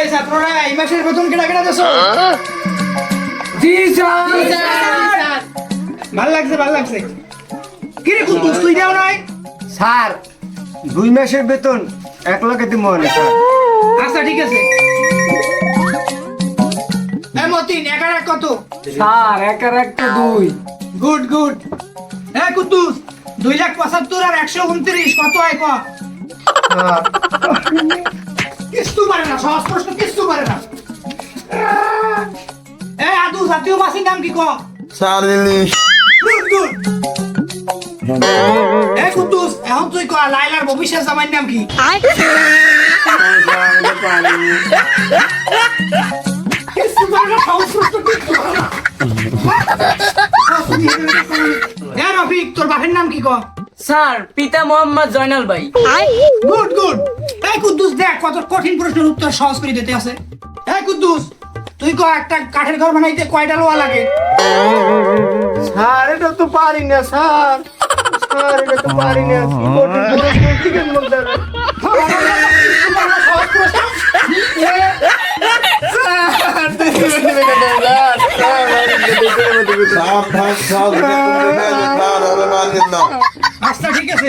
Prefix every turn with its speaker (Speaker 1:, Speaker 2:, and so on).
Speaker 1: এই ছাত্ররা এই মাসের বেতন কেটা কেটা দেছো?
Speaker 2: জি স্যার।
Speaker 1: ভাল লাগছে কি রে কুতুস তুই দাও নাই?
Speaker 2: স্যার 2 মাসের বেতন 1 লাখ দিতে মনে স্যার।
Speaker 1: আচ্ছা ঠিক আছে। এই মতিন একার এক কত?
Speaker 2: স্যার একার একটা 2।
Speaker 1: গুড এই কুতুস 2,75,000 আর 129 কত হয় ক? কিস্তু পারে না, সহজ প্রশ্ন কিস্তু পারে না। এই আদু জাতীয় মাসির নাম কি ক?
Speaker 3: স্যার ইলিশ।
Speaker 1: গুড এই কুতুস এখন তুই ক লাইলার ভবিষ্যৎ জামাইর নাম কি? কিস্তু পারে না, সহজ প্রশ্ন কিস্তু পারে না। এই রফিক তোর বাপের নাম কি ক?
Speaker 4: স্যার পিতা মোহাম্মদ জয়নাল ভাই।
Speaker 1: গুড এই কুদ্দুস দেখ কত কঠিন প্রশ্নের উত্তর সহজ করে দিতে আছে। এই কুদ্দুস তুই ক একটা কাঠের ঘর বানাইতে কয়টা লোহা লাগে?
Speaker 2: স্যার এটা তো পারি না স্যার। স্যার এটা তো পারি না। কি কঠিন প্রশ্ন জিজ্ঞেস করতে হবে।
Speaker 1: সহজ প্রশ্ন।
Speaker 3: স্যার থাক স্যার স্যার ওরে মানেন না।
Speaker 1: আচ্ছা ঠিক আছে।